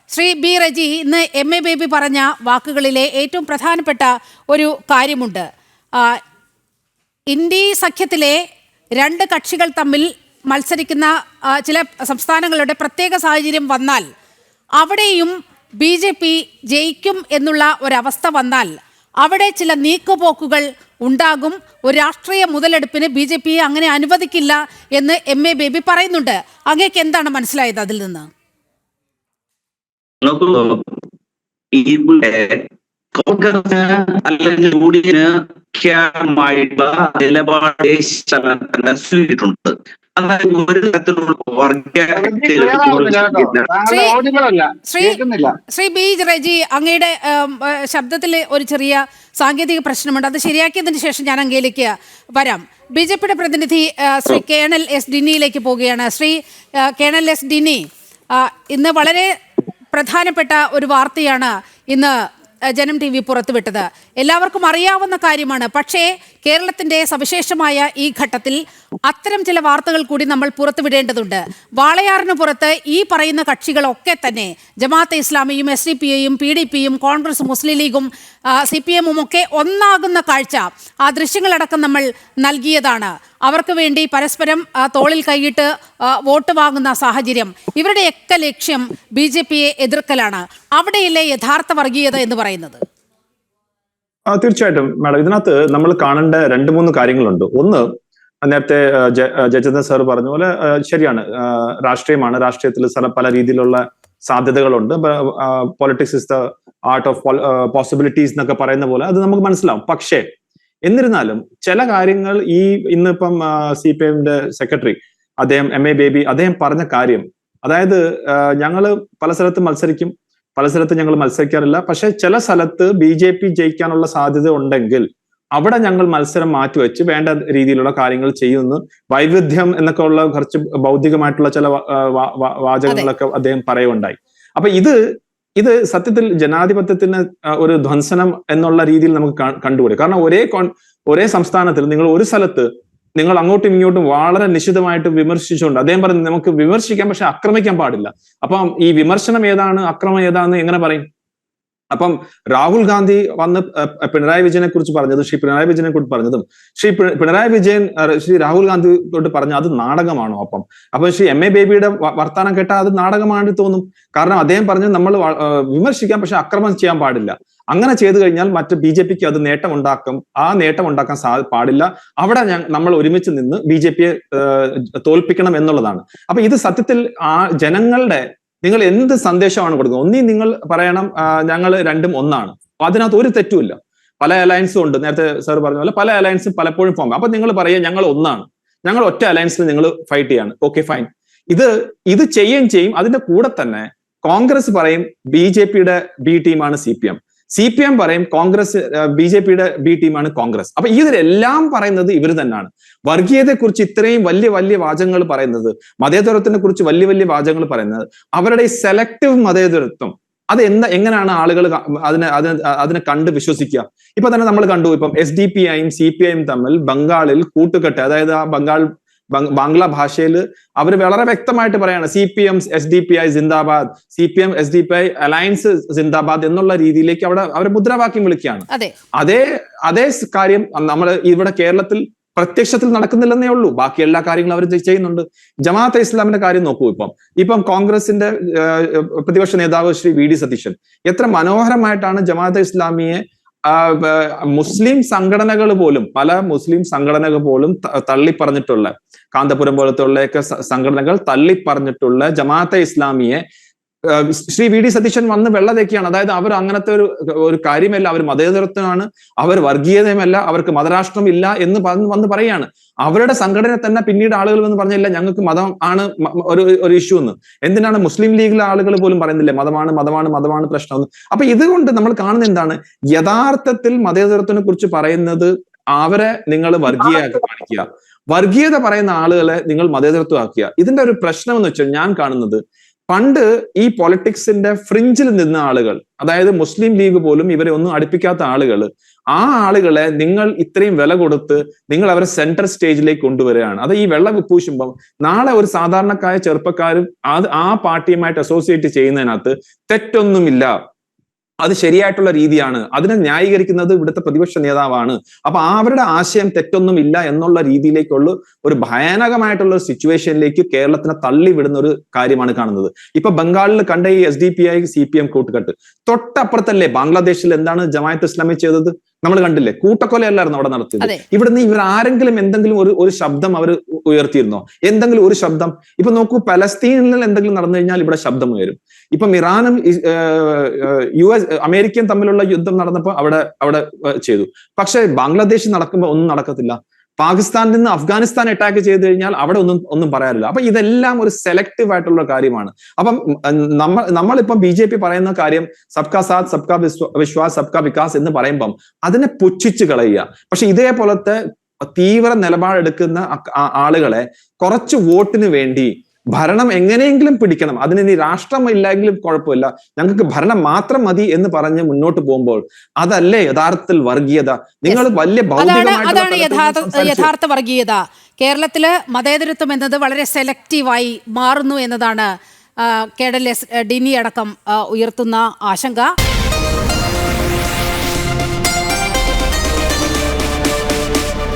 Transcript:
Shri B Reji, ഇന്ന് MA baby പറഞ്ഞ വാക്കുകളിലെ ഏറ്റവും പ്രധാനപ്പെട്ട ഒരു കാര്യമുണ്ട്. ഇന്ത്യ സഖ്യത്തിലെ രണ്ട് കക്ഷികൾ തമ്മിൽ മത്സരിക്കുന്ന ചില സംസ്ഥാനങ്ങളുടെ പ്രത്യേക സാഹചര്യം വന്നാൽ അവിടെയും BJP ജയിക്കും എന്നുള്ള ഒരവസ്ഥ വന്നാൽ അവിടെ ചില നീക്കുപോക്കുകൾ ഉണ്ടാകും. ഒരു രാഷ്ട്രീയ മുതലെടുപ്പിന് BJP അങ്ങനെ അനുവദിക്കില്ല എന്ന് MA ബേബി പറയുന്നുണ്ട്. അങ്ങേക്ക് എന്താണ് മനസ്സിലായത് അതിൽ നിന്ന്? ഇവിടെ കോൺഗ്രസ് അല്ലെങ്കിൽ യൂഡിയന് മുഖ്യമായിട്ടുള്ള നിലപാട് സ്വീകരിച്ചിട്ടുണ്ട്. അതായത് ഒരു തരത്തിലുള്ള ശ്രീ ബി റജി, അങ്ങയുടെ ശബ്ദത്തിൽ ഒരു ചെറിയ സാങ്കേതിക പ്രശ്നമുണ്ട്. അത് ശരിയാക്കിയതിന് ശേഷം ഞാൻ അങ്ങയിലേക്ക് വരാം. BJPയുടെ പ്രതിനിധി ശ്രീ കേണൽ എസ് ഡിന്നിയിലേക്ക് പോവുകയാണ്. ശ്രീ കേണൽ എസ് ഡിന്നി, ഇന്ന് വളരെ പ്രധാനപ്പെട്ട ഒരു വാർത്തയാണ് ഇന്ന് ജനം TV പുറത്തുവിട്ടത്. എല്ലാവർക്കും അറിയാവുന്ന കാര്യമാണ്. പക്ഷേ കേരളത്തിൻ്റെ സവിശേഷമായ ഈ ഘട്ടത്തിൽ അത്തരം ചില വാർത്തകൾ കൂടി നമ്മൾ പുറത്തുവിടേണ്ടതുണ്ട്. വാളയാറിന് പുറത്ത് ഈ പറയുന്ന കക്ഷികളൊക്കെ തന്നെ ജമാഅത്തെ ഇസ്ലാമിയും SDPയും PDPയും കോൺഗ്രസ്, മുസ്ലിം ലീഗും CPMും ഒക്കെ ഒന്നാകുന്ന കാഴ്ച ആ ദൃശ്യങ്ങളടക്കം നമ്മൾ നൽകിയതാണ്. അവർക്ക് വേണ്ടി പരസ്പരം തോളിൽ കൈയിട്ട് വോട്ട് വാങ്ങുന്ന സാഹചര്യം. ഇവരുടെയൊക്കെ ലക്ഷ്യം BJPയെ എതിർക്കലാണ്. അവിടെയല്ലേ യഥാർത്ഥ വർഗീയത എന്ന് പറയുന്നത്? തീർച്ചയായിട്ടും മാഡം, ഇതിനകത്ത് നമ്മൾ കാണേണ്ട 2-3 കാര്യങ്ങളുണ്ട്. ഒന്ന്, നേരത്തെ ജയചന്ദ്രൻ സാർ പറഞ്ഞ പോലെ ശരിയാണ്, രാഷ്ട്രീയമാണ്. രാഷ്ട്രീയത്തിൽ പല രീതിയിലുള്ള സാധ്യതകളുണ്ട്. Politics is the art of possibilities എന്നൊക്കെ പറയുന്ന പോലെ അത് നമുക്ക് മനസ്സിലാവും. പക്ഷേ എന്നിരുന്നാലും ചില കാര്യങ്ങൾ ഇന്നിപ്പം CPMന്റെ സെക്രട്ടറി അദ്ദേഹം MA ബേബി അദ്ദേഹം പറഞ്ഞ കാര്യം, അതായത് ഞങ്ങള് പല സ്ഥലത്ത് മത്സരിക്കും, പല സ്ഥലത്ത് ഞങ്ങൾ മത്സരിക്കാറില്ല. പക്ഷെ ചില സ്ഥലത്ത് BJP ജയിക്കാനുള്ള സാധ്യത ഉണ്ടെങ്കിൽ അവിടെ ഞങ്ങൾ മത്സരം മാറ്റിവെച്ച് വേണ്ട രീതിയിലുള്ള കാര്യങ്ങൾ ചെയ്യുന്നു. വൈവിധ്യം എന്നൊക്കെ ഉള്ള കുറച്ച് ഭൗതികമായിട്ടുള്ള ചില വാചകങ്ങളൊക്കെ അദ്ദേഹം പറയുകയുണ്ടായി. അപ്പൊ ഇത് സത്യത്തിൽ ജനാധിപത്യത്തിന് ഒരു ധ്വംസനം എന്നുള്ള രീതിയിൽ നമുക്ക് കണ്ടുകൂടി. കാരണം ഒരേ സംസ്ഥാനത്തിൽ നിങ്ങൾ ഒരു സ്ഥലത്ത് നിങ്ങൾ അങ്ങോട്ടും ഇങ്ങോട്ടും വളരെ നിശിതമായിട്ട് വിമർശിച്ചുകൊണ്ട് അദ്ദേഹം പറഞ്ഞു നമുക്ക് വിമർശിക്കാം പക്ഷെ ആക്രമിക്കാൻ പാടില്ല. അപ്പം ഈ വിമർശനം ഏതാണ്, അക്രമം ഏതാണെന്ന് എങ്ങനെ പറയും? അപ്പം രാഹുൽ ഗാന്ധി വന്ന് പിണറായി വിജയനെ കുറിച്ച് പറഞ്ഞതും ശ്രീ പിണറായി വിജയനെ കുറിച്ച് പറഞ്ഞതും പിണറായി വിജയൻ ശ്രീ രാഹുൽ ഗാന്ധിയോട് പറഞ്ഞു അത് നാടകമാണോ? അപ്പൊ ശ്രീ MA ബേബിയുടെ വർത്താനം കേട്ടാൽ അത് നാടകമാണെന്ന് തോന്നും. കാരണം അദ്ദേഹം പറഞ്ഞു നമ്മൾ വിമർശിക്കാം പക്ഷെ അക്രമം ചെയ്യാൻ പാടില്ല. അങ്ങനെ ചെയ്തു കഴിഞ്ഞാൽ മറ്റ് BJPക്ക് അത് നേട്ടം ഉണ്ടാക്കും. ആ നേട്ടം ഉണ്ടാക്കാൻ പാടില്ല. അവിടെ നമ്മൾ ഒരുമിച്ച് നിന്ന് BJPയെ തോൽപ്പിക്കണം എന്നുള്ളതാണ്. അപ്പൊ ഇത് സത്യത്തിൽ ജനങ്ങളുടെ നിങ്ങൾ എന്ത് സന്ദേശമാണ് കൊടുക്കുന്നത്? ഒന്നീ നിങ്ങൾ പറയണം ഞങ്ങൾ രണ്ടും ഒന്നാണ്. അതിനകത്ത് ഒരു തെറ്റുമില്ല. പല അലയൻസും ഉണ്ട്. നേരത്തെ സാർ പറഞ്ഞ പോലെ പല അലയൻസും പലപ്പോഴും ഫോം. അപ്പൊ നിങ്ങൾ പറയുക ഞങ്ങൾ ഒന്നാണ്, ഞങ്ങൾ ഒറ്റ അലയൻസിൽ നിങ്ങൾ ഫൈറ്റ് ചെയ്യാണ്. Okay, fine. ഇത് ചെയ്യും. അതിന്റെ കൂടെ തന്നെ കോൺഗ്രസ് പറയും BJPയുടെ B ടീമാണ് CPM പറയും കോൺഗ്രസ് BJPയുടെ B ടീമാണ് കോൺഗ്രസ്. അപ്പൊ ഇതിലെല്ലാം പറയുന്നത് ഇവർ തന്നെയാണ്. വർഗീയതയെക്കുറിച്ച് ഇത്രയും വലിയ വാചകങ്ങൾ പറയുന്നത്, മതേതരത്വത്തിനെ കുറിച്ച് വലിയ വാചകങ്ങൾ പറയുന്നത്, അവരുടെ ഈ സെലക്ടീവ് മതേതരത്വം അത് എങ്ങനെയാണ് ആളുകൾ അതിനെ കണ്ട് വിശ്വസിക്കുക? ഇപ്പൊ തന്നെ നമ്മൾ കണ്ടു, ഇപ്പം SDPയും CPIയും തമ്മിൽ ബംഗാളിൽ കൂട്ടുകെട്ട്, അതായത് ആ ബാംഗ്ല ഭാഷയിൽ അവർ വളരെ വ്യക്തമായിട്ട് പറയാണ് CPM SDPI സിന്ദാബാദ്, CPM SDPI അലയൻസ് സിന്ദാബാദ് എന്നുള്ള രീതിയിലേക്ക് അവർ മുദ്രാവാക്യം വിളിക്കുകയാണ്. അതേ കാര്യം നമ്മൾ ഇവിടെ കേരളത്തിൽ പ്രത്യക്ഷത്തിൽ നടക്കുന്നില്ലെന്നേ ഉള്ളൂ. ബാക്കി എല്ലാ കാര്യങ്ങളും അവർ ചെയ്യുന്നുണ്ട്. ജമാഅത്തെ ഇസ്ലാമിന്റെ കാര്യം നോക്കൂ. ഇപ്പം കോൺഗ്രസിന്റെ പ്രതിപക്ഷ നേതാവ് ശ്രീ VD സതീശൻ എത്ര മനോഹരമായിട്ടാണ് ജമാഅത്തെ ഇസ്ലാമിയെ മുസ്ലിം സംഘടനകൾ പോലും, പല മുസ്ലിം സംഘടനകൾ പോലും തള്ളിപ്പറഞ്ഞിട്ടുള്ള, കാന്തപുരം പോലത്തെ ഉള്ളയൊക്കെ സംഘടനകൾ തള്ളിപ്പറഞ്ഞിട്ടുള്ള ജമാഅത്തെ ഇസ്ലാമിയെ ശ്രീ VD സതീശൻ വന്ന് വെള്ളതേക്കാണ്. അതായത് അവർ അങ്ങനത്തെ ഒരു കാര്യമല്ല, അവർ മതേതരത്വമാണ്, അവർ വർഗീയതയുമല്ല, അവർക്ക് മതരാഷ്ട്രം ഇല്ല എന്ന് വന്ന് പറയാണ്. അവരുടെ സംഘടന തന്നെ പിന്നീട് ആളുകൾ എന്ന് പറഞ്ഞില്ല ഞങ്ങൾക്ക് മതം ആണ് ഒരു ഇഷ്യൂ എന്ന്. എന്തിനാണ് മുസ്ലിം ലീഗിലെ ആളുകൾ പോലും പറയുന്നില്ലേ മതമാണ് പ്രശ്നം? അപ്പൊ ഇതുകൊണ്ട് നമ്മൾ കാണുന്ന എന്താണ്, യഥാർത്ഥത്തിൽ മതേതരത്വത്തിനെ കുറിച്ച് പറയുന്നത് അവരെ നിങ്ങൾ വർഗീയമാക്കി കാണിക്കുക, വർഗീയത പറയുന്ന ആളുകളെ നിങ്ങൾ മതേതരത്വമാക്കുക. ഇതിന്റെ ഒരു പ്രശ്നം എന്ന് വെച്ചാൽ ഞാൻ കാണുന്നത് പണ്ട് ഈ പൊളിറ്റിക്സിന്റെ ഫ്രിഞ്ചിൽ നിന്ന ആളുകൾ, അതായത് മുസ്ലിം ലീഗ് പോലും ഇവരെ ഒന്നും അടുപ്പിക്കാത്ത ആളുകൾ, ആ ആളുകളെ നിങ്ങൾ ഇത്രയും വില കൊടുത്ത് നിങ്ങൾ അവരെ സെൻട്രൽ സ്റ്റേജിലേക്ക് കൊണ്ടുവരികയാണ്. അത് ഈ വെള്ളം പൂശുമ്പം നാളെ ഒരു സാധാരണക്കായ ചെറുപ്പക്കാരും ആ പാർട്ടിയുമായിട്ട് അസോസിയേറ്റ് ചെയ്യുന്നതിനകത്ത് തെറ്റൊന്നുമില്ല, അത് ശരിയായിട്ടുള്ള രീതിയാണ്, അതിനെ ന്യായീകരിക്കുന്നത് ഇവിടുത്തെ പ്രതിപക്ഷ നേതാവാണ്. അപ്പൊ അവരുടെ ആശയം തെറ്റൊന്നും ഇല്ല എന്നുള്ള രീതിയിലേക്കുള്ള ഒരു ഭയാനകമായിട്ടുള്ള ഒരു സിറ്റുവേഷനിലേക്ക് കേരളത്തിനെ തള്ളിവിടുന്ന ഒരു കാര്യമാണ് കാണുന്നത്. ഇപ്പൊ ബംഗാളിൽ കണ്ട ഈ SDPI CPM കൂട്ടുകെട്ട്, തൊട്ടപ്പുറത്തല്ലേ ബാംഗ്ലാദേശിൽ എന്താണ് ജമാഅത്ത് ഇസ്ലാമി ചെയ്തത് നമ്മൾ കണ്ടില്ലേ? കൂട്ടക്കൊലയല്ലായിരുന്നു അവിടെ നടത്തിയത്. ഇവിടുന്ന് ഇവർ ആരെങ്കിലും എന്തെങ്കിലും ഒരു ശബ്ദം അവർ ഉയർത്തിയിരുന്നോ? എന്തെങ്കിലും ഒരു ശബ്ദം? ഇപ്പൊ നോക്കൂ, പലസ്തീനിൽ എന്തെങ്കിലും നടന്നു കഴിഞ്ഞാൽ ഇവിടെ ശബ്ദം ഉയരും. ഇപ്പം ഇറാനും അമേരിക്കയും തമ്മിലുള്ള യുദ്ധം നടന്നപ്പോൾ അവിടെ ചെയ്തു. പക്ഷെ ബംഗ്ലാദേശിൽ നടക്കുമ്പോൾ ഒന്നും നടക്കത്തില്ല. പാകിസ്ഥാനിൽ നിന്ന് അഫ്ഗാനിസ്ഥാൻ അറ്റാക്ക് ചെയ്ത് കഴിഞ്ഞാൽ അവിടെ ഒന്നും പറയാറില്ല. അപ്പൊ ഇതെല്ലാം ഒരു സെലക്റ്റീവ് ആയിട്ടുള്ള കാര്യമാണ്. അപ്പം നമ്മളിപ്പം BJP പറയുന്ന കാര്യം സബ്കാ സാത്ത് സബ്കാ വിശ്വാസ് സബ്കാ വികാസ് എന്ന് പറയുമ്പം അതിനെ പുച്ഛിച്ചു കളയുക. പക്ഷെ ഇതേപോലത്തെ തീവ്ര നിലപാടെടുക്കുന്ന ആളുകളെ കുറച്ച് വോട്ടിന് വേണ്ടി ഭരണം എങ്ങനെയെങ്കിലും പിടിക്കണം, അതിനി രാഷ്ട്രം ഇല്ലെങ്കിലും കുഴപ്പമില്ല, ഞങ്ങൾക്ക് ഭരണം മാത്രം മതി എന്ന് പറഞ്ഞ് മുന്നോട്ട് പോകുമ്പോൾ അതല്ലേ യഥാർത്ഥത്തിൽ വർഗീയത? നിങ്ങൾ വലിയ യഥാർത്ഥ വർഗീയത. കേരളത്തില് മതേതരത്വം എന്നത് വളരെ സെലക്റ്റീവായി മാറുന്നു എന്നതാണ് കേഡൽ എസ് ഡിനി അടക്കം ഉയർത്തുന്ന ആശങ്ക.